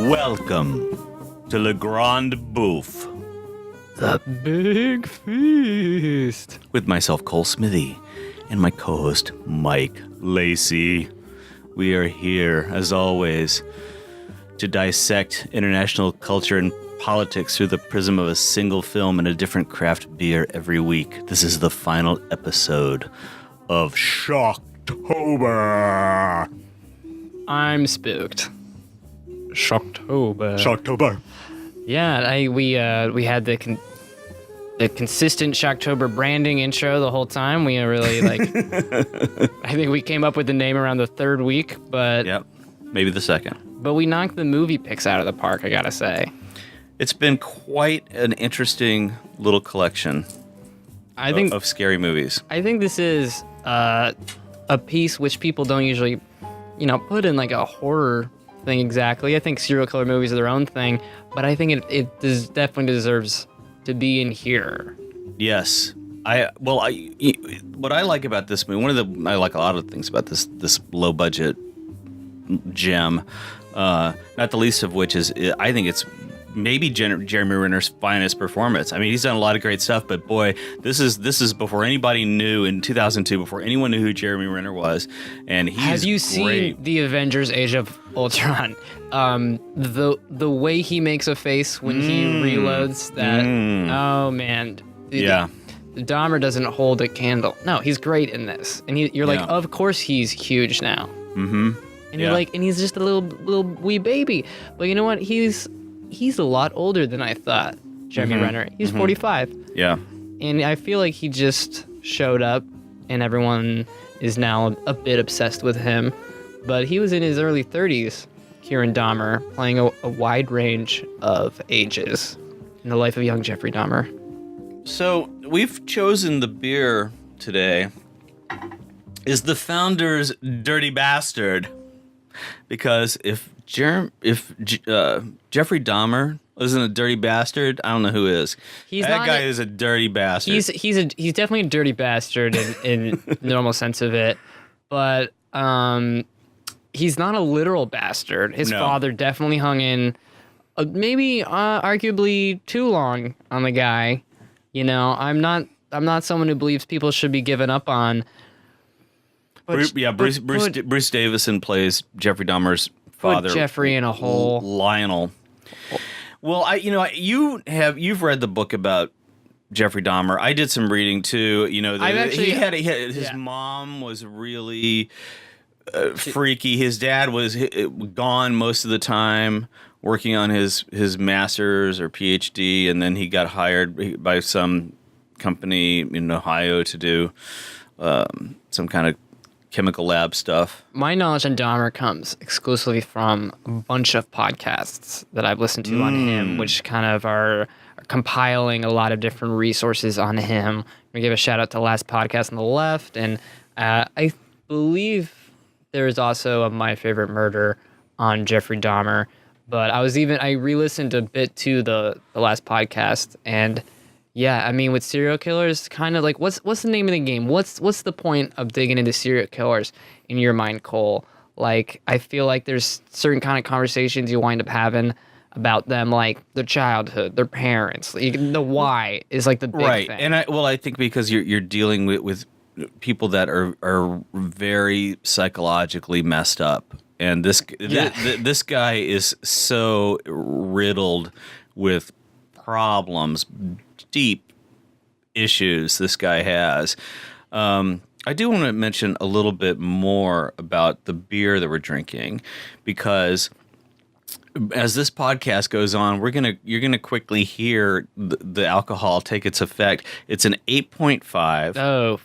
Welcome to the Grande Bouffe. The Big Feast. With myself, Cole Smithey, and my co-host, Mike Lacy. We are here, as always, to dissect international culture and politics through the prism of a single film and a different craft beer every week. This is the final episode of Shocktober. I'm spooked. Shocktober. Shocktober. Yeah, we had the consistent Shocktober branding intro the whole time. We really I think we came up with the name around the third week, but Yep, maybe the second. But we knocked the movie picks out of the park, I gotta say. It's been quite an interesting little collection of scary movies. I think this is a piece which people don't usually, put in like a horror thing exactly. I think serial killer movies are their own thing, but I think it definitely deserves to be in here. Yes. What I like about this movie, I like a lot of things about this low budget gem, not the least of which is I think it's maybe Jeremy Renner's finest performance. I mean, he's done a lot of great stuff, but boy, this is before anybody knew in 2002, before anyone knew who Jeremy Renner was, and he's Have you great. seen the Avengers: Age of Ultron? The way he makes a face when he reloads that. Oh man. Yeah. Dahmer doesn't hold a candle. No, he's great in this, and you're like, of course he's huge now. Mm-hmm. And you're like, and he's just a little wee baby, but you know what? He's a lot older than I thought. Jeremy Renner. He's 45. Yeah. And I feel like he just showed up, and everyone is now a bit obsessed with him. But he was in his early 30s, Kieran Dahmer, playing a wide range of ages in the life of young Jeffrey Dahmer. So we've chosen the beer today is the Founder's Dirty Bastard, because if Jeffrey Dahmer isn't a dirty bastard, I don't know who is. That guy is a dirty bastard. He's definitely a dirty bastard in the normal sense of it, but he's not a literal bastard. His father definitely hung in, maybe arguably too long on the guy. I'm not someone who believes people should be given up on. Bruce Davison plays Jeffrey Dahmer's father. Put Jeffrey in a hole. Lionel. Well, you've read the book about Jeffrey Dahmer. I did some reading too. His mom was really freaky. His dad was gone most of the time, working on his master's or PhD, and then he got hired by some company in Ohio to do some kind of chemical lab stuff. My knowledge on Dahmer comes exclusively from a bunch of podcasts that I've listened to on him, which kind of are compiling a lot of different resources on him. We give a shout out to the last podcast on the left, and I believe there is also a My Favorite Murder on Jeffrey Dahmer. But I re-listened a bit to the last podcast, and yeah, I mean, with serial killers, kind of like, what's the name of the game? What's the point of digging into serial killers in your mind, Cole? Like, I feel like there's certain kind of conversations you wind up having about them, like their childhood, their parents. The why is like the big thing. And I think because you're dealing with people that are very psychologically messed up, and this guy is so riddled with problems. Deep issues this guy has. I do want to mention a little bit more about the beer that we're drinking, because as this podcast goes on, you're gonna quickly hear the alcohol take its effect. It's an 8.5. Oh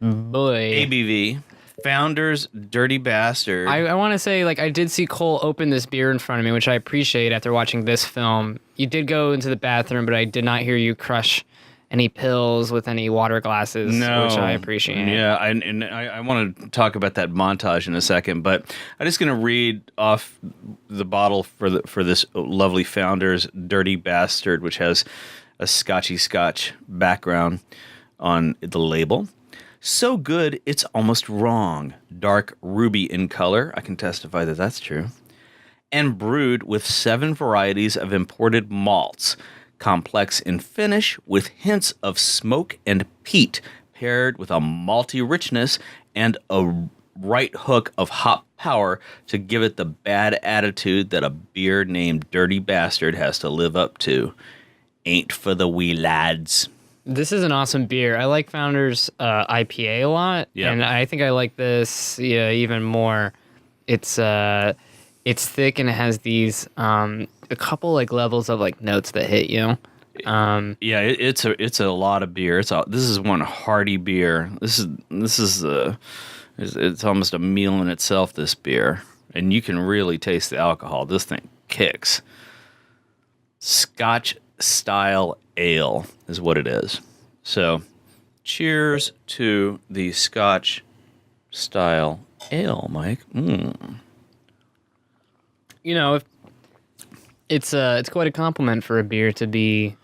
boy, ABV. Founder's Dirty Bastard. I want to say, I did see Cole open this beer in front of me, which I appreciate after watching this film. You did go into the bathroom, but I did not hear you crush any pills with any water glasses, which I appreciate. Yeah, I want to talk about that montage in a second, but I'm just going to read off the bottle for this lovely Founder's Dirty Bastard, which has a Scotch background on the label. So good, it's almost wrong. Dark ruby in color. I can testify that that's true. and brewed with 7 varieties of imported malts, complex in finish with hints of smoke and peat, paired with a malty richness and a right hook of hop power to give it the bad attitude that a beer named Dirty Bastard has to live up to. Ain't for the wee lads. This is an awesome beer. I like Founder's IPA a lot, and I think I like this even more. It's thick and it has these a couple like levels of like notes that hit you. It's a lot of beer. This is one hearty beer. It's almost a meal in itself, this beer, and you can really taste the alcohol. This thing kicks. Scotch style ale is what it is. So, cheers to the Scotch style ale, Mike. You know, it's quite a compliment for a beer to be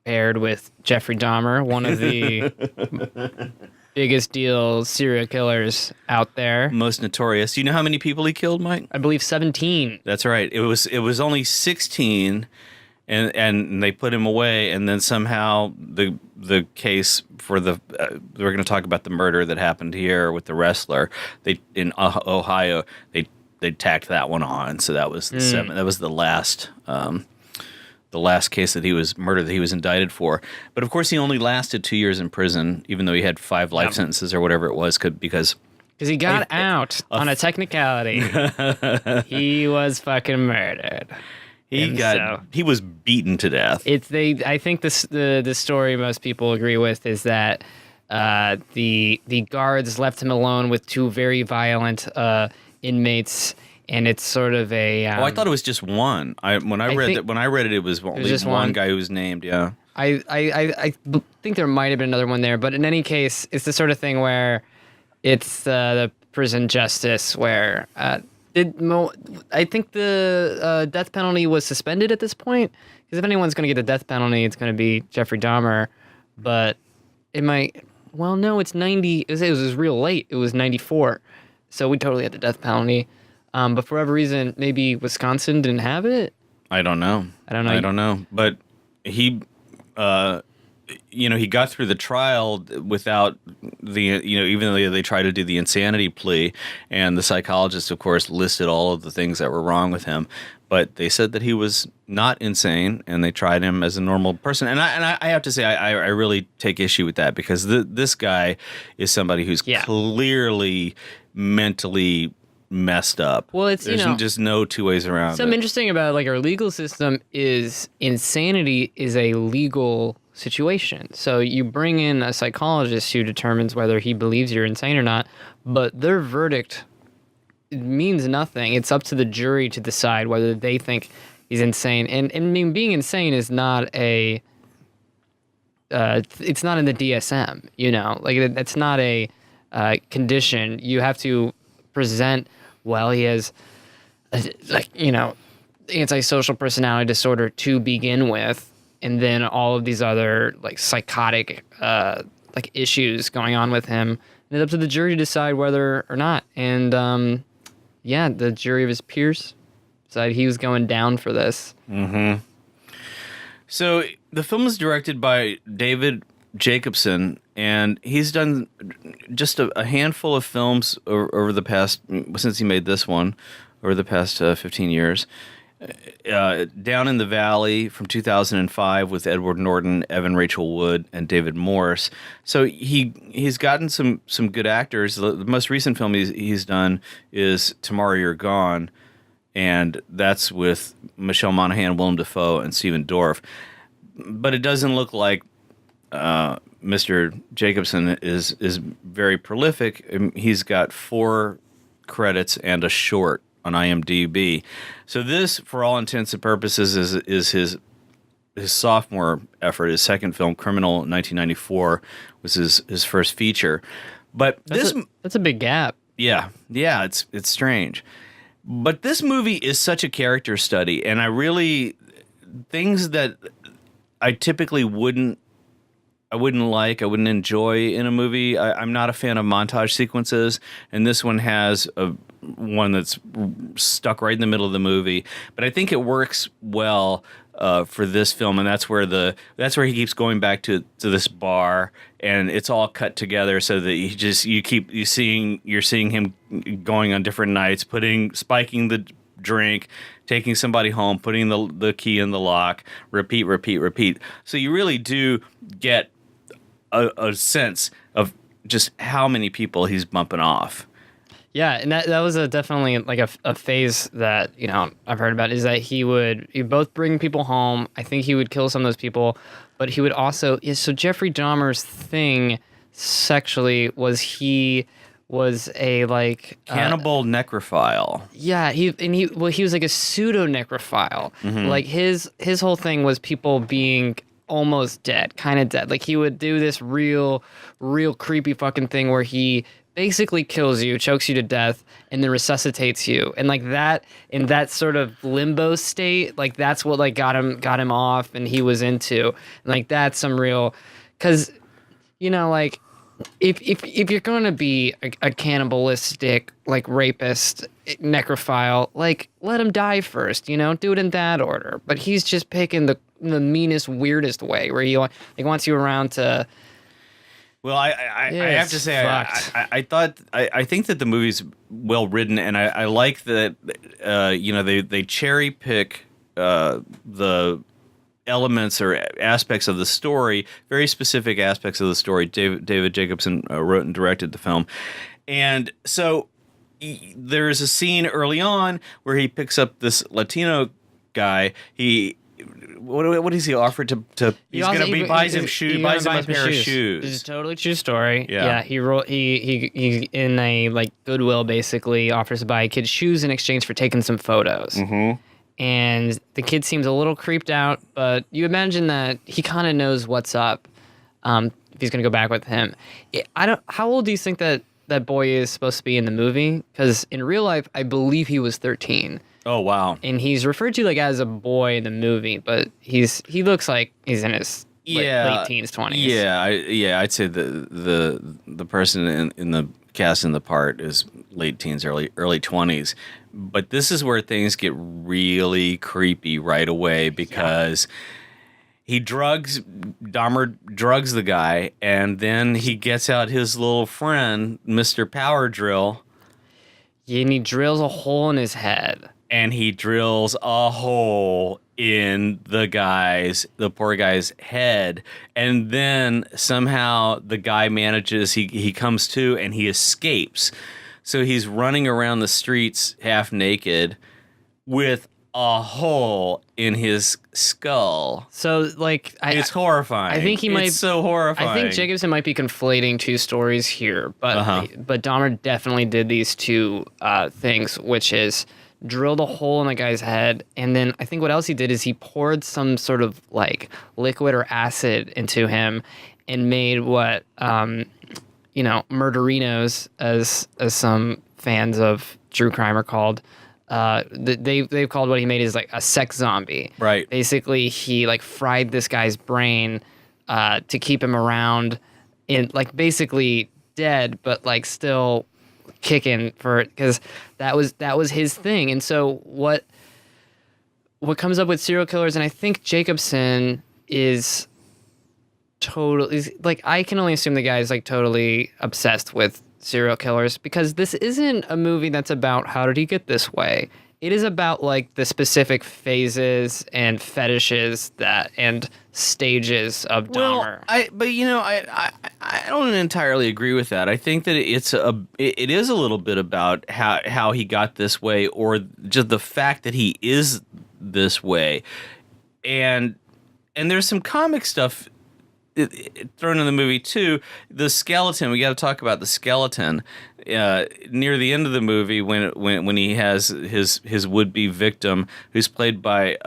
paired with Jeffrey Dahmer, one of the biggest deal serial killers out there. Most notorious. Do you know how many people he killed, Mike? I believe 17. That's right. It was only 16, and they put him away, and then somehow the case for we're going to talk about the murder that happened here with the wrestler. They in Ohio they tacked that one on. So that was that was the last case that he was murdered that he was indicted for. But of course, he only lasted 2 years in prison, even though he had 5 life sentences or whatever it was, because he got out on a technicality. He was fucking murdered. He was beaten to death. I think the story most people agree with is that the guards left him alone with 2 very violent inmates. And it's sort of a. I thought it was just one. When I read it, it was only just one guy who was named. Yeah. I think there might have been another one there, but in any case, it's the sort of thing where it's the prison justice where I think the death penalty was suspended at this point, because if anyone's going to get the death penalty, it's going to be Jeffrey Dahmer. But it might. Well, no, it's 90. It was real late. It was 94, so we totally had the death penalty. But for whatever reason, maybe Wisconsin didn't have it. I don't know. But he, he got through the trial without even though they tried to do the insanity plea, and the psychologist, of course, listed all of the things that were wrong with him. But they said that he was not insane, and they tried him as a normal person. And I have to say, I really take issue with that, because this guy is somebody who's clearly mentally messed up. Well, there's just no 2 ways around it. Something interesting about like our legal system is insanity is a legal situation. So you bring in a psychologist who determines whether he believes you're insane or not, but their verdict means nothing. It's up to the jury to decide whether they think he's insane. And I mean, being insane is not it's not in the DSM, like it's not a condition. You have to present, he has antisocial personality disorder to begin with, and then all of these other like psychotic issues going on with him. And it's up to the jury to decide whether or not. And the jury of his peers decided he was going down for this. Mm-hmm. So the film is directed by David Jacobson, and he's done just a handful of films over the past, since he made this one, over the past 15 years. Down in the Valley from 2005 with Edward Norton, Evan Rachel Wood, and David Morse. So he's gotten some good actors. The most recent film he's done is Tomorrow You're Gone, and that's with Michelle Monaghan, Willem Dafoe, and Stephen Dorff. But it doesn't look like Mr. Jacobson is very prolific. He's got 4 credits and a short on IMDb. So this, for all intents and purposes, is his sophomore effort. His second film, Criminal, 1994, was his first feature. But that's a big gap. Yeah, it's strange. But this movie is such a character study, and things that I typically wouldn't enjoy in a movie. I'm not a fan of montage sequences, and this one has one that's stuck right in the middle of the movie. But I think it works well for this film, and that's where he keeps going back to this bar, and it's all cut together so that you're seeing him going on different nights, spiking the drink, taking somebody home, putting the key in the lock, repeat. So you really do get a sense of just how many people he's bumping off. Yeah, and that was definitely like a phase that, you know, I've heard about, is that he would both bring people home. I think he would kill some of those people, but he would also, so Jeffrey Dahmer's thing sexually was he was a like cannibal necrophile. Yeah, he was like a pseudo necrophile. Mm-hmm. Like his whole thing was people being almost dead, kind of dead. Like he would do this real creepy fucking thing where he basically kills you, chokes you to death, and then resuscitates you. And like that, in that sort of limbo state, like that's what like got him off, and he was into. And like that's some real, because, you know, like if you're gonna be a cannibalistic, like rapist, necrophile, like let him die first, you know, do it in that order. But he's just picking the meanest, weirdest way where he like wants you around to. Well, I have to say, I think that the movie's well written, and I like that, you know, they cherry pick the elements or aspects of the story, very specific aspects of the story. David Jacobson wrote and directed the film, and so there's a scene early on where he picks up this Latino guy. What does he offer to he buys him a pair of shoes. This is a totally true story. Yeah. He in a like Goodwill basically offers to buy a kid shoes in exchange for taking some photos. Mm-hmm. And the kid seems a little creeped out, but you imagine that he kind of knows what's up. If he's gonna go back with him, how old do you think that boy is supposed to be in the movie? Because in real life, I believe he was 13. Oh wow! And he's referred to like as a boy in the movie, but he looks like he's in his late teens, 20s. Yeah, I'd say the person in the casting the part is late teens, early 20s. But this is where things get really creepy right away, because Dahmer drugs the guy, and then he gets out his little friend, Mr. Power Drill. Yeah, and he drills a hole in his head. And he drills a hole in the poor guy's head. And then somehow the guy manages, he comes to and he escapes. So he's running around the streets half naked with a hole in his skull. So like it's horrifying. I think it's so horrifying. I think Jacobson might be conflating two stories here, but Dahmer definitely did these two things, which is drilled a hole in the guy's head, and then I think what else he did is he poured some sort of like liquid or acid into him and made what you know, murderinos, as some fans of true crime are called. They've called what he made is like a sex zombie. Right. Basically, he like fried this guy's brain to keep him around, in like basically dead, but like still kicking for it, because that was his thing. And so what comes up with serial killers, and I think Jacobson is totally, like, I can only assume the guy is like totally obsessed with serial killers, because this isn't a movie that's about how did he get this way. It is about like the specific phases and fetishes and stages of Dahmer. I don't entirely agree with that. I think that it is a little bit about how he got this way, or just the fact that he is this way, and there's some comic stuff thrown in the movie too. The skeleton, we got to talk about the skeleton near the end of the movie when he has his would-be victim, who's played by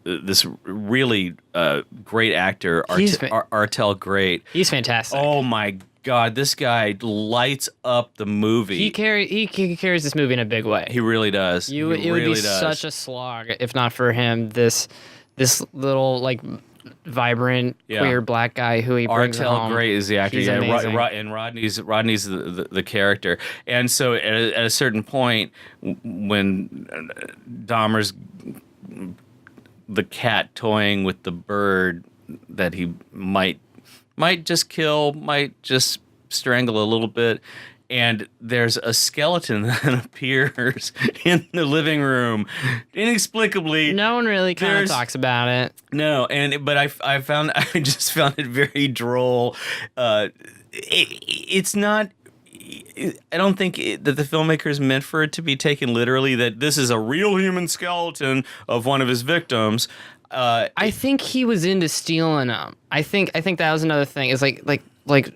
this really great actor, Artel Great. He's fantastic. Oh my God, this guy lights up the movie. He carries this movie in a big way. He really does. It would be such a slog if not for him. This little like vibrant queer black guy who he brings Artel home. Gray is the actor. He's amazing. And Rodney's the character. And so at a certain point, when Dahmer's the cat toying with the bird that he might just kill, might just strangle a little bit, and there's a skeleton that appears in the living room inexplicably. No one really kind of talks about it. No, but I just found it very droll. It's not. I don't think that the filmmaker is meant for it to be taken literally. That this is a real human skeleton of one of his victims. I think he was into stealing them. I think that was another thing. Is like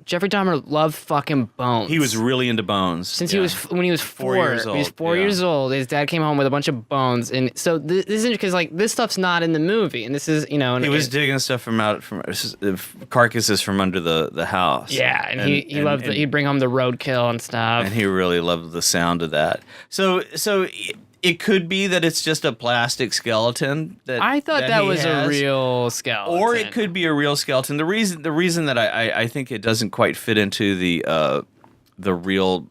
Jeffrey Dahmer loved fucking bones. He was really into bones since when he was 4 years old. He was 4 years old. His dad came home with a bunch of bones, and so this isn't because this stuff's not in the movie, and this is he was digging stuff from carcasses from under the house. Yeah, and he loved he'd bring home the roadkill and stuff, and he really loved the sound of that. So. It could be that it's just a plastic skeleton. I thought that was a real skeleton, or it could be a real skeleton. The reason that I think it doesn't quite fit into the real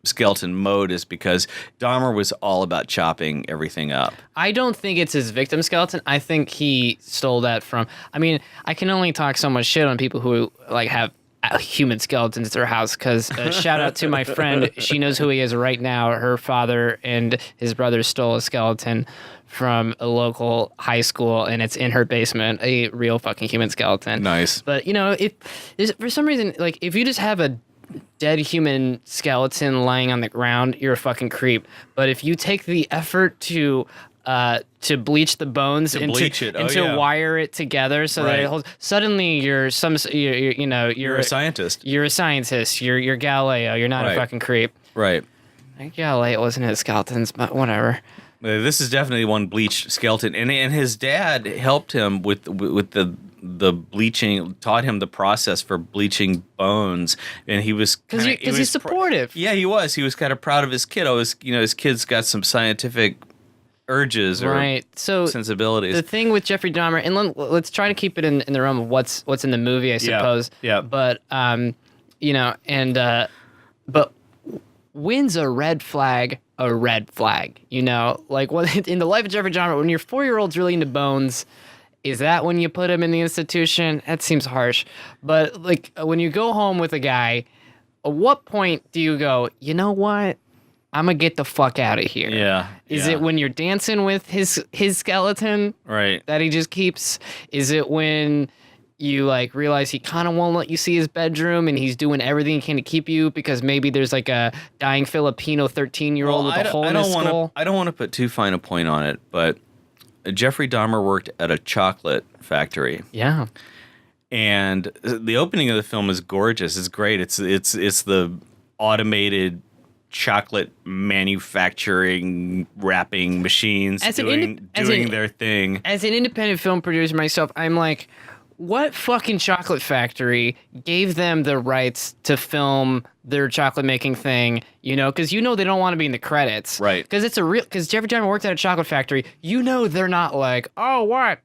skeleton mode is because Dahmer was all about chopping everything up. I don't think it's his victim skeleton. I think he stole that from. I mean, I can only talk so much shit on people who have human skeletons at their house, because shout out to my friend, she knows who he is right now. Her father and his brother stole a skeleton from a local high school, and it's in her basement, a real fucking human skeleton. Nice. But if for some reason, if you just have a dead human skeleton lying on the ground, you're a fucking creep. But if you take the effort to bleach the bones and to wire it together so that it holds. Suddenly, you're a scientist. You're a scientist. You're Galileo. You're not a fucking creep. Right. Galileo wasn't his skeletons, but whatever. This is definitely one bleached skeleton, and his dad helped him with the bleaching, taught him the process for bleaching bones, and he was because he's supportive. He was kind of proud of his kid. His kid's got some scientific urges or sensibilities. The thing with Jeffrey Dahmer, and let's try to keep it in the realm of what's in the movie, I suppose. Yeah. But but when's a red flag a red flag? In the life of Jeffrey Dahmer, when your 4-year-old's really into bones, is that when you put him in the institution? That seems harsh. But when you go home with a guy, at what point do you go, you know what? I'm gonna get the fuck out of here. Yeah. Is it when you're dancing with his skeleton? Right. That he just keeps? Is it when you realize he kind of won't let you see his bedroom and he's doing everything he can to keep you because maybe there's a dying Filipino 13-year-old with a hole in his skull? I don't want to put too fine a point on it, but Jeffrey Dahmer worked at a chocolate factory. Yeah. And the opening of the film is gorgeous. It's great. It's the automated chocolate manufacturing wrapping machines doing their thing. As an independent film producer myself, I'm like, what fucking chocolate factory gave them the rights to film their chocolate making thing? Because they don't want to be in the credits, right? Because Jeffrey Dahmer worked at a chocolate factory. They're not like, oh, what,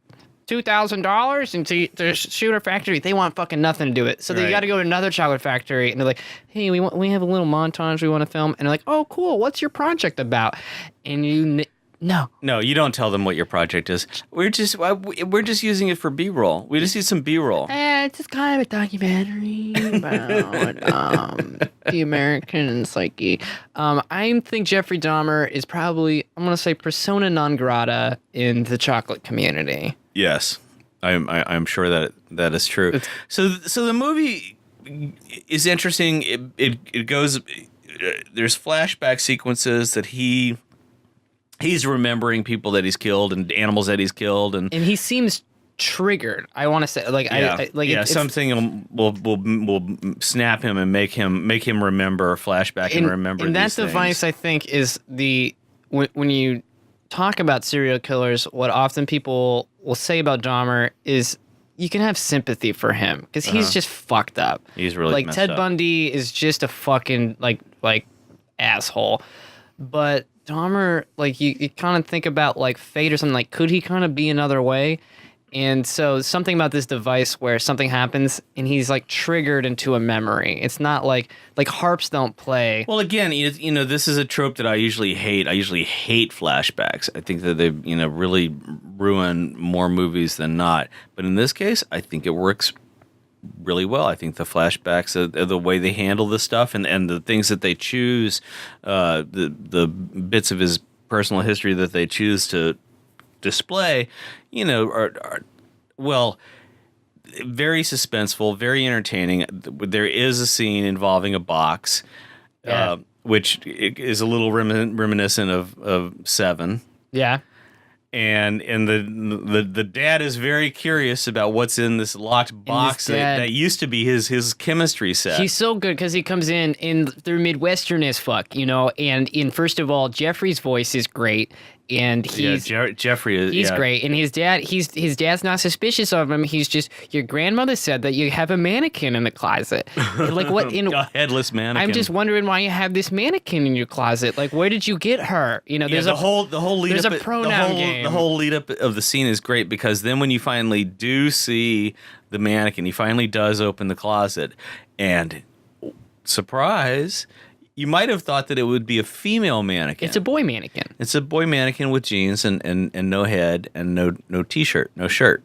$2,000 and to shoot our factory. They want fucking nothing to do it. So they got to go to another chocolate factory, and they're like, hey, we have a little montage we want to film, and they're like, oh, cool, what's your project about? And no, you don't tell them what your project is. We're just using it for B-roll. We just need some B-roll. It's just kind of a documentary about the American psyche. I think Jeffrey Dahmer is probably, I'm gonna say, persona non grata in the chocolate community. Yes, I'm sure that is true. So the movie is interesting. It goes. There's flashback sequences that he's remembering people that he's killed and animals that he's killed, and he seems triggered. I want to say, something will snap him and make him remember flashback and remember. And that device, I think, is when you talk about serial killers, what often people will say about Dahmer is you can have sympathy for him because he's just fucked up. He's really messed Ted up. Bundy is just a fucking like asshole, but Dahmer, you kind of think about fate or something, could he kind of be another way? And so something about this device where something happens and he's like triggered into a memory. It's not like harps don't play. Well, again, this is a trope that I usually hate. I usually hate flashbacks. I think that they, really ruin more movies than not. But in this case, I think it works really well. I think the flashbacks, the way they handle this stuff, and the things that they choose, the bits of his personal history that they choose to display, are well, very suspenseful, very entertaining. There is a scene involving a box, which is a little reminiscent of Seven. Yeah. And the dad is very curious about what's in this locked box that used to be his chemistry set. He's so good because he comes in they're Midwestern as fuck, and in first of all, Jeffrey's voice is great. And Jeffrey is great, and his dad's not suspicious of him. He's just, your grandmother said that you have a mannequin in the closet. Like what? A headless mannequin. I'm just wondering why you have this mannequin in your closet. Like, where did you get her? There's the whole lead there's up. a pronoun game. The whole lead up of the scene is great because then when you finally do see the mannequin, he finally does open the closet, and surprise. You might have thought that it would be a female mannequin. It's a boy mannequin. It's a boy mannequin with jeans and no head and no t-shirt, no shirt.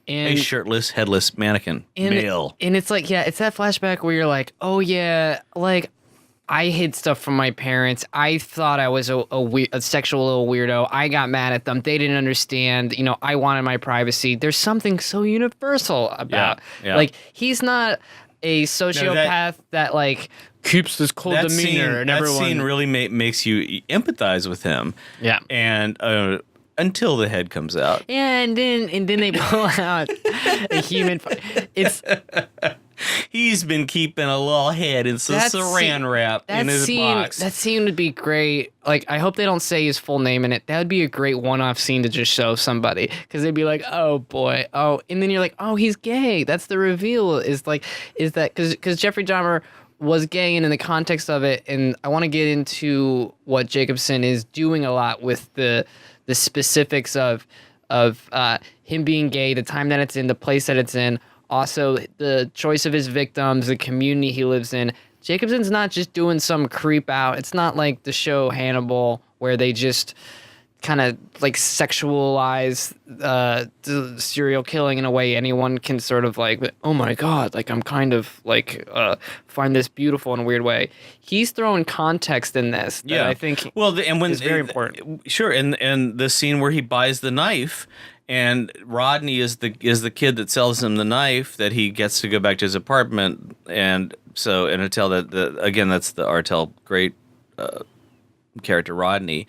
And a shirtless, headless mannequin, male. And it's like, it's that flashback where you're like, oh yeah, like I hid stuff from my parents. I thought I was a sexual little weirdo. I got mad at them. They didn't understand. I wanted my privacy. There's something so universal about. Yeah. Like, he's not a sociopath that like keeps this cold demeanor. That scene really makes you empathize with him. Yeah. And until the head comes out. Yeah, and then they pull out a human. It's he's been keeping a little head in some saran wrap in his box. That scene would be great. Like, I hope they don't say his full name in it. That would be a great one-off scene to just show somebody, because they'd be like, "Oh boy, oh," and then you're like, "Oh, he's gay." That's the reveal. Is that because Jeffrey Dahmer was gay, and in the context of it, and I want to get into what Jacobson is doing a lot with the specifics of him being gay, the time that it's in, the place that it's in, also the choice of his victims, the community he lives in. Jacobson's not just doing some creep out. It's not like the show Hannibal where they just kind of like sexualize the serial killing in a way anyone can sort of like, oh my God, like I'm kind of like find this beautiful in a weird way. He's throwing context in this that I think is very important. Sure, and the scene where he buys the knife, and Rodney is the kid that sells him the knife that he gets to go back to his apartment, and Attell that's the Artell great character Rodney,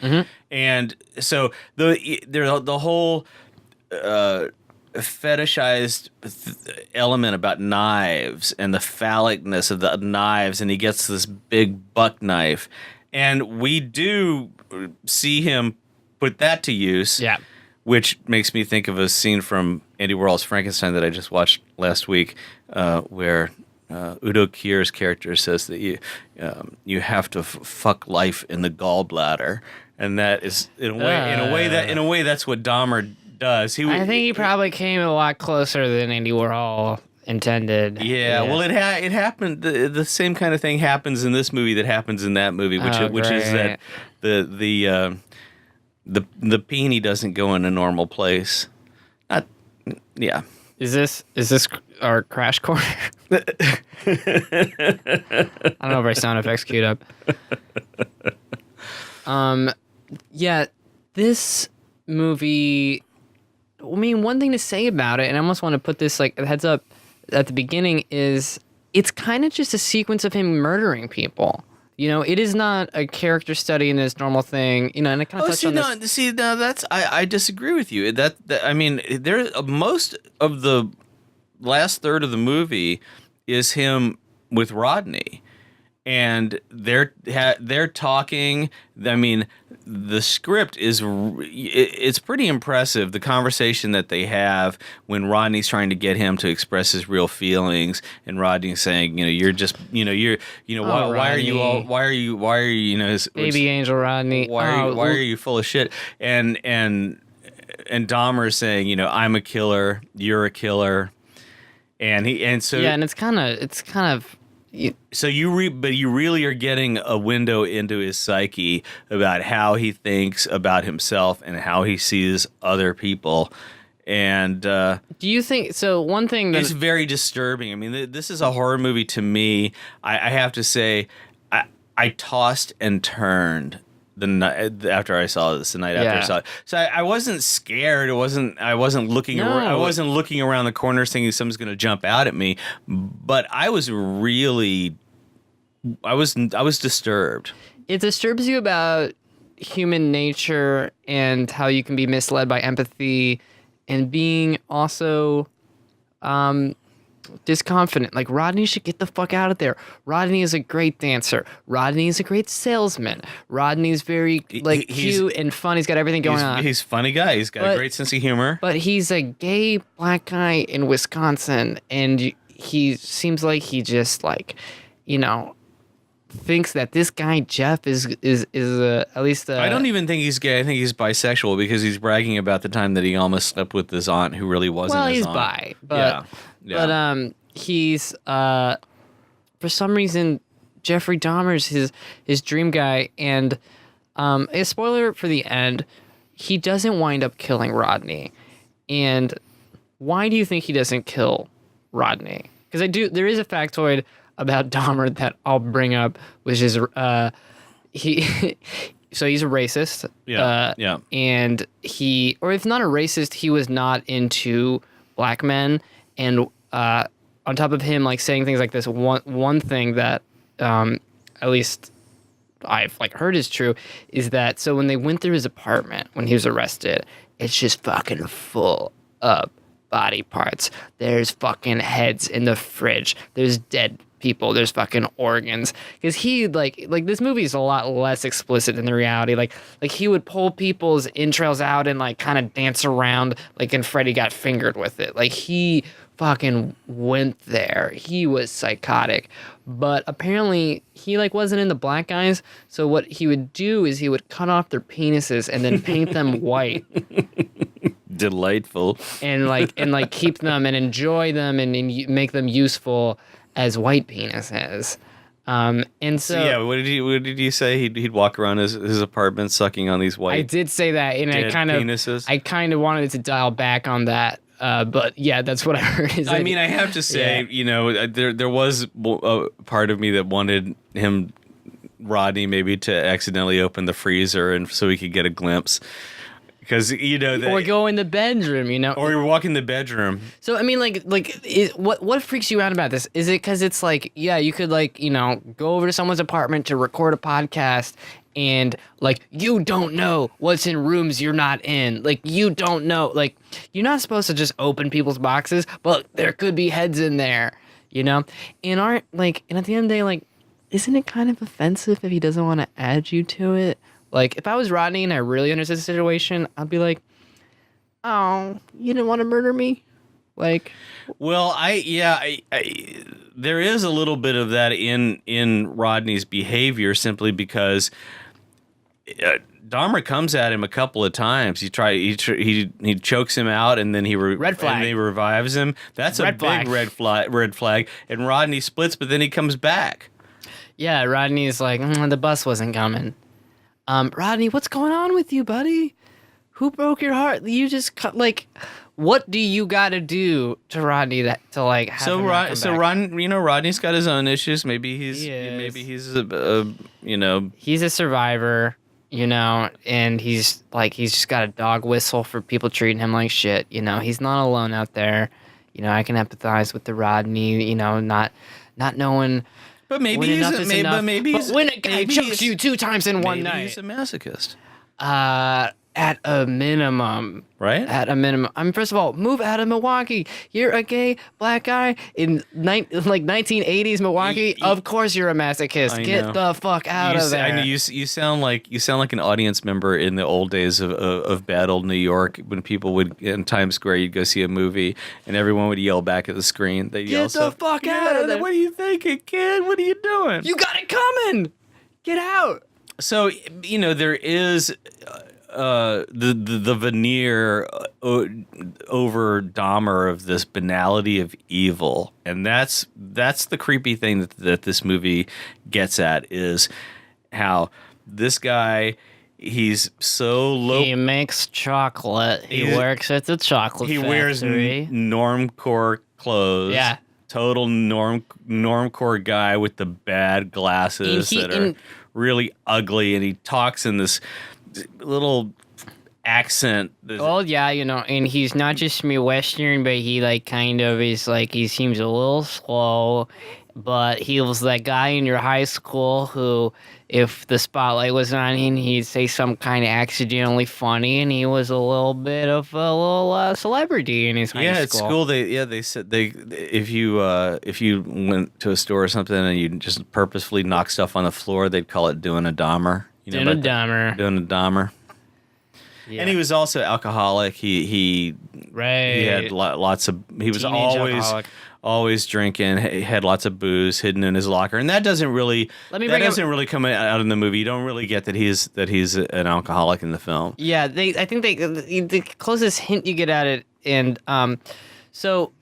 and so the whole fetishized element about knives and the phallicness of the knives, and he gets this big buck knife, and we do see him put that to use. Yeah. Which makes me think of a scene from Andy Warhol's Frankenstein that I just watched last week, where Udo Kier's character says that you have to fuck life in the gallbladder, and that is in a way that's what Dahmer does. I think he probably came a lot closer than Andy Warhol intended. Yeah. Well, it happened. The same kind of thing happens in this movie that happens in that movie, which is that the peenie doesn't go in a normal place. Yeah. Is this our crash corner? I don't know if our sound effects queued up. Yeah, this movie. I mean, one thing to say about it, and I almost want to put this like a heads up at the beginning, is it's kind of just a sequence of him murdering people. It is not a character study in this normal thing. And I kind of touched on this. That's I disagree with you. I mean, most of the last third of the movie is him with Rodney, and they're talking. I mean, the script it's pretty impressive. The conversation that they have when Rodney's trying to get him to express his real feelings, and Rodney's saying, you're just, why are you, baby angel Rodney? Why are you full of shit? And and Dahmer saying, you know, I'm a killer, you're a killer, and so it's kind of. So but you really are getting a window into his psyche about how he thinks about himself and how he sees other people. And do you think so? One thing it's very disturbing. I mean, this is a horror movie to me. I have to say, I tossed and turned the night after I saw this. The night after I saw it, so I wasn't scared. I wasn't looking. I wasn't looking around the corners thinking something's going to jump out at me. But I was disturbed. It disturbs you about human nature and how you can be misled by empathy. And being also disconfident. Like, Rodney should get the fuck out of there. Rodney is a great dancer. Rodney is a great salesman. Rodney's very, cute and fun. He's got everything going on. He's a funny guy. He's got a great sense of humor. But he's a gay black guy in Wisconsin. And he seems like he just, thinks that this guy Jeff is at least I don't even think he's gay. I think he's bisexual because he's bragging about the time that he almost slept with his aunt who really wasn't his aunt. Well, he's bi, but he's for some reason Jeffrey Dahmer's his dream guy, and a spoiler for the end, he doesn't wind up killing Rodney. And why do you think he doesn't kill Rodney? Because there is a factoid about Dahmer that I'll bring up, which is he's a racist. And or if not a racist, he was not into black men. And on top of him, saying things like this, one thing that at least I've heard is true is that so when they went through his apartment when he was arrested, it's just fucking full of body parts. There's fucking heads in the fridge. There's dead people. There's fucking organs. Because he this movie is a lot less explicit than the reality. Like he would pull people's entrails out and kind of dance around and Freddy got fingered with it. He fucking went there. He was psychotic. But apparently he wasn't into black guys. So what he would do is he would cut off their penises and then paint them white. Delightful. And keep them and enjoy them and make them useful as white penises. And so yeah, what did you say? He'd walk around his apartment sucking on these white. I did say that, and penises. I kind of wanted to dial back on that. But yeah, that's what I heard. I mean, I have to say, there was a part of me that wanted Rodney, maybe to accidentally open the freezer and so he could get a glimpse. Because or go in the bedroom, or you walk in the bedroom. So I mean, what freaks you out about this? Is it because it's you could go over to someone's apartment to record a podcast, and you don't know what's in rooms you're not in. You don't know. You're not supposed to just open people's boxes, but there could be heads in there, And at the end of the day, isn't it kind of offensive if he doesn't want to add you to it? If I was Rodney and I really understood the situation, I'd be like, "Oh, you didn't want to murder me?" Well, there is a little bit of that in Rodney's behavior, simply because Dahmer comes at him a couple of times. He chokes him out, and then red flag. And he revives him. That's a big red flag. And Rodney splits, but then he comes back. Yeah, Rodney's the bus wasn't coming. Rodney, what's going on with you, buddy? Who broke your heart? You just cut, what do you got to do to Rodney have him back? Rodney's got his own issues. Maybe he's he's a survivor, and he's just got a dog whistle for people treating him like shit. He's not alone out there. I can empathize with the Rodney, not knowing. But maybe when a guy chokes you 2 times in one night, he's a masochist. At a minimum, right? At a minimum. First of all, move out of Milwaukee. You're a gay black guy in 1980s Milwaukee. Of course, you're a masochist. Get the fuck out of there. I know you sound like an audience member in the old days of bad old New York, when people would in Times Square, you'd go see a movie and everyone would yell back at the screen. They'd yell, "Get the fuck out of there! What are you thinking, kid? What are you doing? You got it coming! Get out!" So there is the veneer over Dahmer of this banality of evil, and that's the creepy thing that this movie gets at, is how this guy, he's so low. He makes chocolate. He works at the chocolate He factory. wears normcore clothes. Yeah. Total normcore guy with the bad glasses that are really ugly, and he talks in this little accent. Well, yeah, and he's not just Western, but he kind of is he seems a little slow, but he was that guy in your high school who, if the spotlight was on him, he'd say some kind of accidentally funny, and he was a little bit of a little celebrity in his high school. Yeah, at school they said if you went to a store or something and you just purposefully knock stuff on the floor, they'd call it doing a Dahmer. Doing a Dahmer. Doing a Dahmer. Yeah. And he was also alcoholic. He had lots of. He was always drinking. He had lots of booze hidden in his locker, and that doesn't really really come out in the movie. You don't really get that he's an alcoholic in the film. Yeah, I think the closest hint you get at it, and so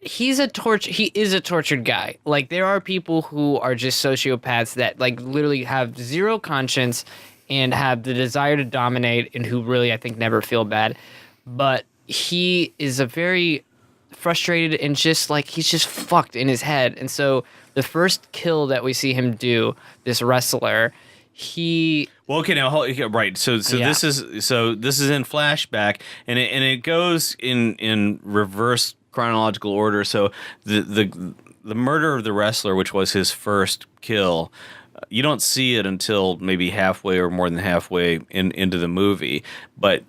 he is a tortured guy. There are people who are just sociopaths that literally have zero conscience and have the desire to dominate, and who really, I think, never feel bad. But he is a very frustrated and just he's just fucked in his head. And so the first kill that we see him do, this wrestler, right. So this is in flashback, and it goes in reverse chronological order. So the murder of the wrestler, which was his first kill, you don't see it until maybe halfway or more than halfway into the movie, but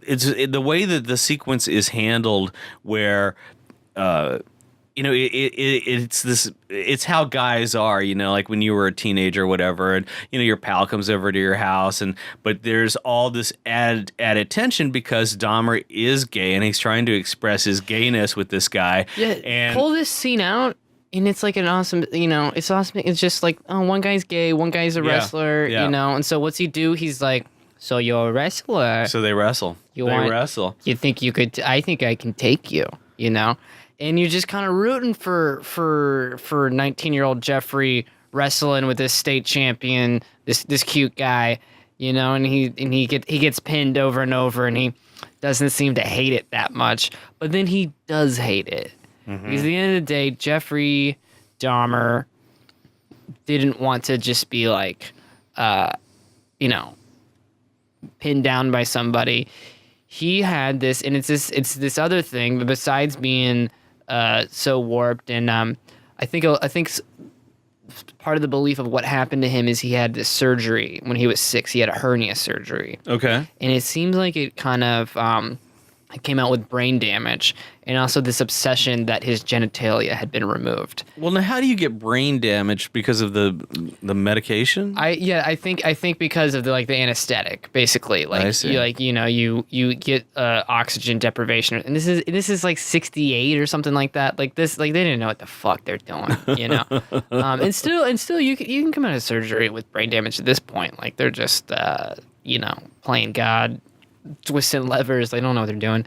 it's the way that the sequence is handled, where it's how guys are, when you were a teenager or whatever, and your pal comes over to your house, but there's all this added tension because Dahmer is gay and he's trying to express his gayness with this guy. Yeah, and pull this scene out. And it's an awesome, it's awesome. It's just one guy's gay, one guy's a wrestler, and so what's he do? He's so you're a wrestler. So they wrestle. Wrestle. You think you could, I think I can take you, and you're just kind of rooting for 19-year-old Jeffrey wrestling with this state champion, this cute guy, and he gets pinned over and over, and he doesn't seem to hate it that much, but then he does hate it. Mm-hmm. Because at the end of the day, Jeffrey Dahmer didn't want to just be pinned down by somebody. He had this, and it's this other thing, but besides being so warped, and I think part of the belief of what happened to him is he had this surgery when he was 6. He had a hernia surgery. Okay. And it seems like it kind of it came out with brain damage, and also this obsession that his genitalia had been removed. Well, now how do you get brain damage because of the medication? I think because of the anesthetic, basically. I see. You get oxygen deprivation, and this is 68 or something like that. They didn't know what the fuck they're doing, and still you can come out of surgery with brain damage at this point. They're just playing God, twisting levers. They don't know what they're doing.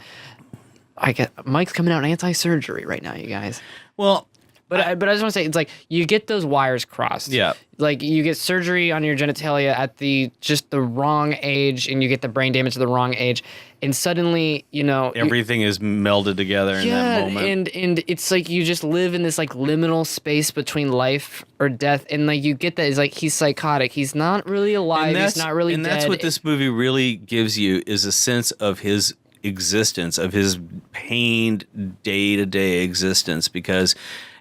Mike's coming out anti-surgery right now, you guys. Well, but I just want to say, it's you get those wires crossed. Yeah. You get surgery on your genitalia at the wrong age, and you get the brain damage at the wrong age, and suddenly everything is melded together in that moment. and it's you just live in this liminal space between life or death, and you get that is he's psychotic. He's not really alive. He's not really dead. And that's what this movie really gives you, is a sense of his existence, of his pained day-to-day existence, because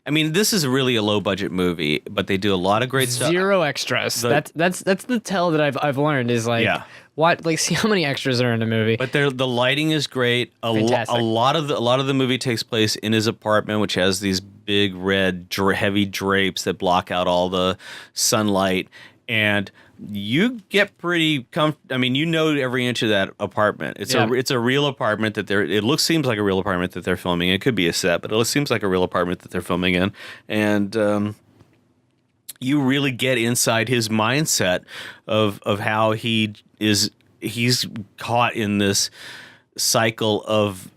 this is really a low-budget movie, but they do a lot of great stuff. Zero extras. That's the tell that I've learned is what see how many extras are in a movie. But the lighting is great. A lot of the movie takes place in his apartment, which has these big red heavy drapes that block out all the sunlight, and you get pretty comfortable. Every inch of that apartment. It's a real apartment that seems like a real apartment that they're filming. It could be a set, but it seems like a real apartment that they're filming in. And you really get inside his mindset of how he's caught in this cycle of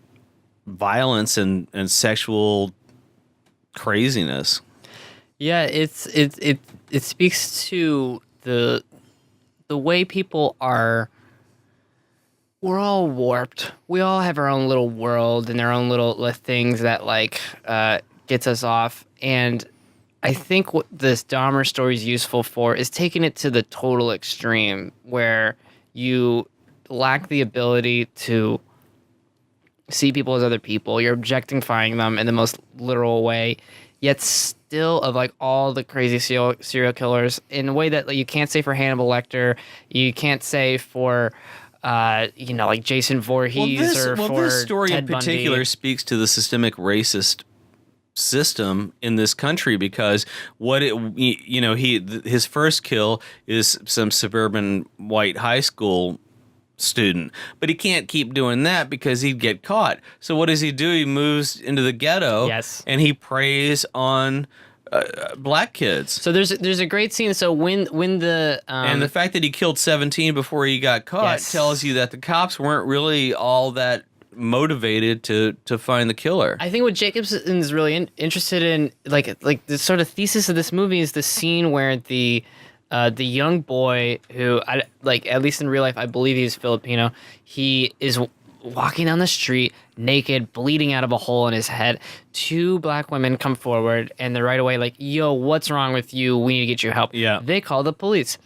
violence and sexual craziness. Yeah, it speaks to the way people are. We're all warped. We all have our own little world and our own little things that gets us off. And I think what this Dahmer story is useful for is taking it to the total extreme, where you lack the ability to see people as other people. You're objectifying them in the most literal way, yet still of all the crazy serial killers in a way that you can't say for Hannibal Lecter, you can't say for Jason Voorhees for this story Ted in particular Bundy. speaks to the systemic racist system in this country, because his first kill is some suburban white high school student, but he can't keep doing that because he'd get caught. So what does he do? He moves into the ghetto, Yes, and he preys on black kids. So there's a great scene. So when the and the fact that he killed 17 before he got caught Yes. tells you that the cops weren't really all that motivated to find the killer. I think what Jacobson is really interested in, like the sort of thesis of this movie, is the scene where the young boy who, at least in real life, I believe he's Filipino. He is walking down the street naked, bleeding out of a hole in his head. Two black women come forward, and they're right away like, "Yo, what's wrong with you? We need to get you help." Yeah. They call the police.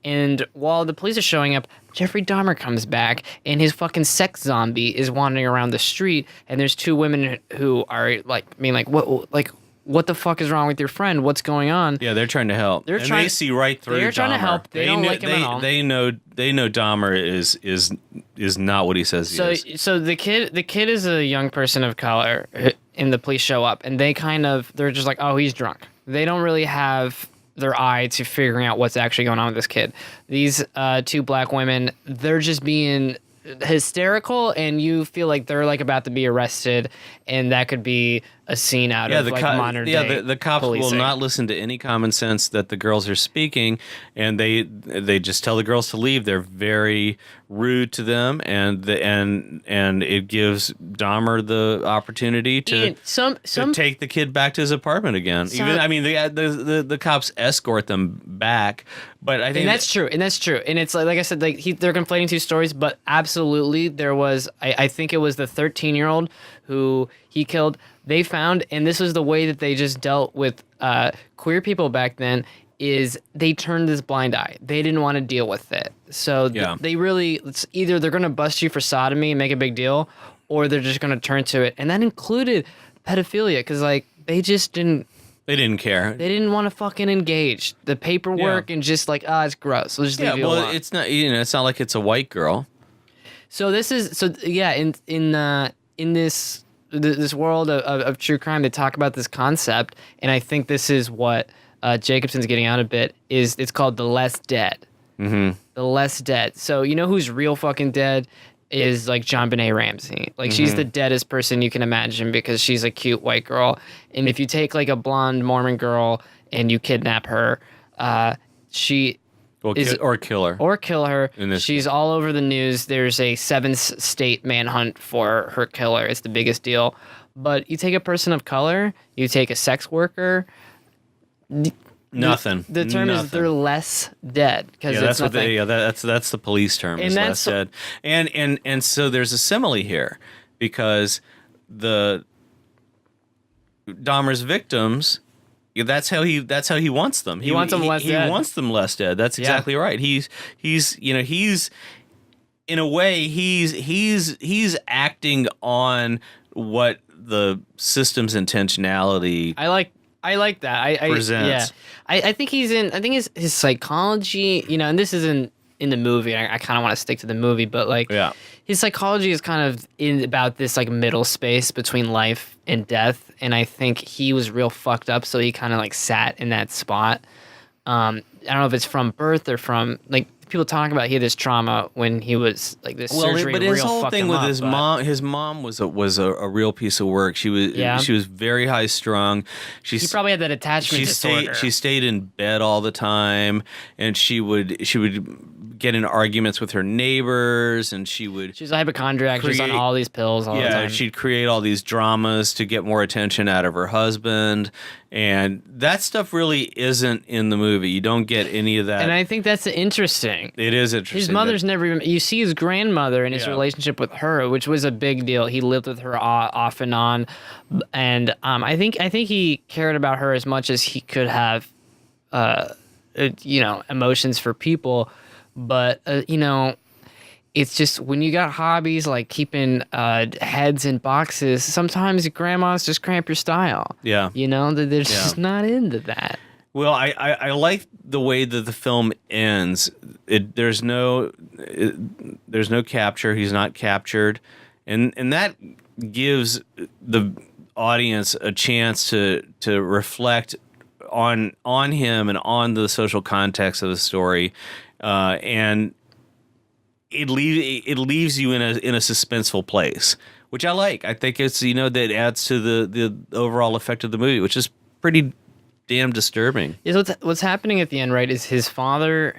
And while the police are showing up, Jeffrey Dahmer comes back, and his fucking sex zombie is wandering around the street, and there's two women who are what the fuck is wrong with your friend? What's going on? Yeah, they're trying to help. They see right through They're Dahmer. trying to help. They don't like him at all. They know Dahmer is not what he says he is. So the kid is a young person of color, and the police show up, and they're just like, oh, he's drunk. They don't really have their eye to figuring out what's actually going on with this kid. These two black women, they're just being hysterical, and you feel like they're about to be arrested, and that could be a scene out of modern day. Yeah, the cops policing. will not listen to any common sense that the girls are speaking, and they just tell the girls to leave. They're very rude to them, and it gives Dahmer the opportunity to take the kid back to his apartment again. The cops escort them back, but I think and that's true. And it's like I said, they're conflating two stories, but absolutely there was. I think it was the 13-year-old who he killed. They found, and this was the way that they just dealt with queer people back then, is they turned this blind eye. They didn't want to deal with it. So they really, it's either they're going to bust you for sodomy and make a big deal, or they're just going to turn to it. And that included pedophilia, because they just didn't. They didn't care. They didn't want to fucking engage the paperwork and just it's gross. We'll just leave you alone. It's not. It's not like it's a white girl. So this is in this world of true crime, they talk about this concept, and I think this is what Jacobson's getting out a bit. It's called the less dead. Mm-hmm. The less dead. So you know who's real fucking dead is John Benet Ramsey. She's the deadest person you can imagine because she's a cute white girl. And if you take a blonde Mormon girl and you kidnap her, she or kill her. Or kill her. She's all over the news. There's a 7-state manhunt for her killer. It's the biggest deal. But you take a person of color, you take a sex worker. Nothing. The term is they're less dead because that's what that's the police term. And is less dead. And so there's a simile here because the Dahmer's victims. That's how he wants them. He wants them less dead. He wants them less dead. That's exactly right. He's in a way he's acting on what the system's intentionality. I like that. Presents. I think his psychology, and this isn't in the movie. I kind of want to stick to the movie, but his psychology is kind of about this middle space between life and death, and I think he was real fucked up, so he kind of sat in that spot. I don't know if it's from birth or from people talk about he had this trauma when he was like this surgery. But his real whole fucked thing him with up, his mom was a real piece of work. She was very high strung. He probably had that attachment disorder. She stayed in bed all the time, and she would get in arguments with her neighbors, and she was a hypochondriac. She was on all these pills all the time. She'd create all these dramas to get more attention out of her husband, and that stuff really isn't in the movie. You don't get any of that. And I think that's interesting. It is interesting. His mother's never even. You see his grandmother and his relationship with her, which was a big deal. He lived with her off and on, and I think he cared about her as much as he could have, emotions for people. But it's just when you got hobbies like keeping heads in boxes, sometimes grandmas just cramp your style. Yeah, they're just not into that. Well, I like the way that the film ends. There's no capture. He's not captured, and that gives the audience a chance to reflect on him and on the social context of the story, and it leaves you in a suspenseful place, which I like. I think it's that adds to the overall effect of the movie, which is pretty damn disturbing. What's happening at the end, right, is his father,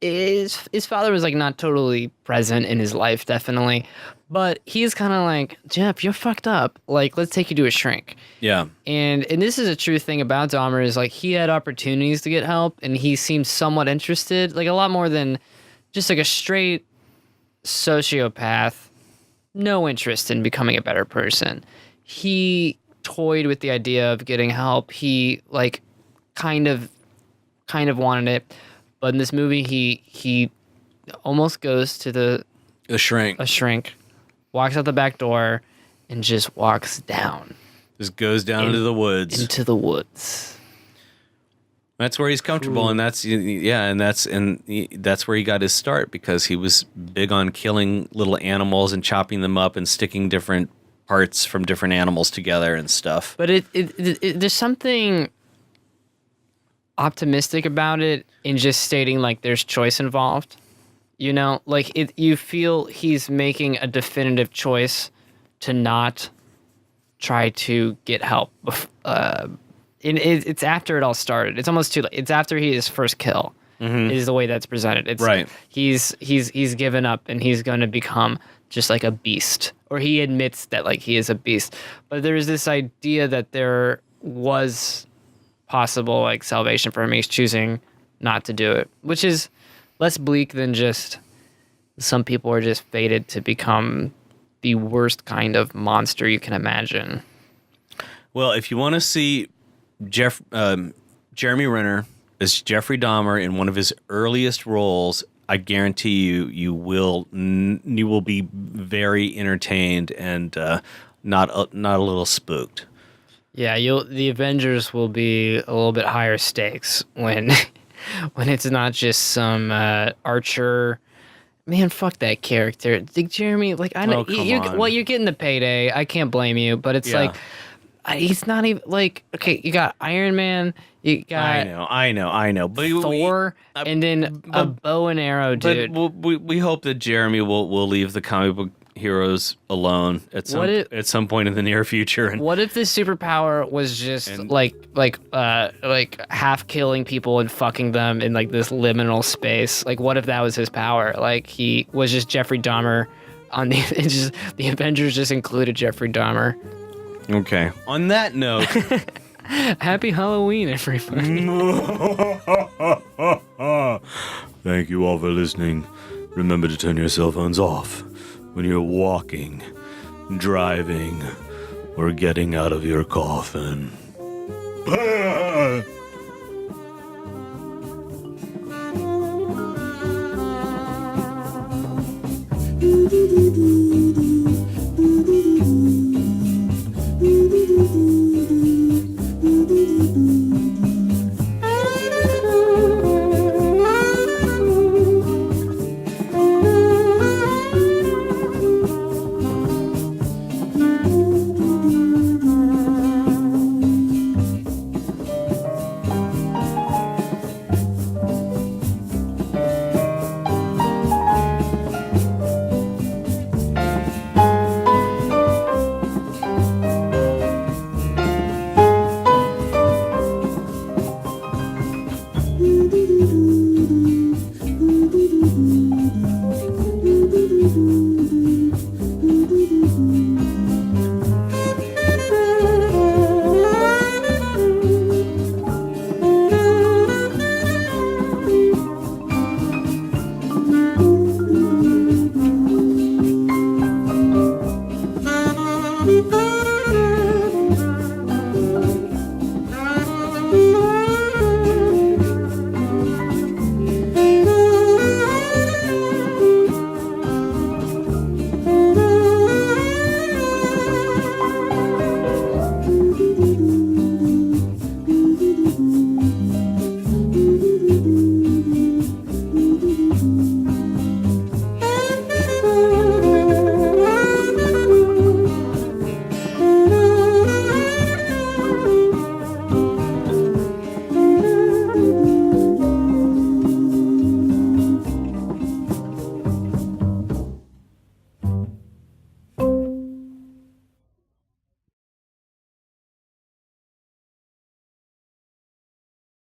his father was like not totally present in his life, definitely, but he's kind of like, Jeff, you're fucked up. Like, let's take you to a shrink. Yeah. And this is a true thing about Dahmer, is like he had opportunities to get help, and he seemed somewhat interested, like a lot more than just like a straight sociopath, no interest in becoming a better person. He toyed with the idea of getting help. He like kind of wanted it, but in this movie he almost goes to a shrink, walks out the back door, and just walks down. Just goes down into the woods. That's where he's comfortable. Ooh. And that's where he got his start, because he was big on killing little animals and chopping them up and sticking different parts from different animals together and stuff. But there's something optimistic about it in just stating like there's choice involved. You feel he's making a definitive choice to not try to get help. It's after it all started. It's almost too late. It's after his first kill. Mm-hmm. Is the way that's presented. It's right. He's given up, and he's going to become just like a beast, or he admits that like he is a beast. But there's this idea that there was possible like salvation for him. He's choosing not to do it, which is less bleak than just some people are just fated to become the worst kind of monster you can imagine. Well, if you want to see Jeremy Renner as Jeffrey Dahmer in one of his earliest roles, I guarantee you will be very entertained and not a little spooked. Yeah, the Avengers will be a little bit higher stakes when it's not just some archer. Man, fuck that character, Jeremy. Like I know you're getting the payday. I can't blame you, but it's like. He's not even like, okay, you got Iron Man, you got I know, but Thor, and then a bow and arrow dude. But we hope that Jeremy will leave the comic book heroes alone at some point in the near future. And what if this superpower was just like half killing people and fucking them in like this liminal space? Like, what if that was his power? Like he was just Jeffrey Dahmer on the Avengers just included Jeffrey Dahmer. Okay. On that note, happy Halloween, everybody. Thank you all for listening. Remember to turn your cell phones off when you're walking, driving, or getting out of your coffin.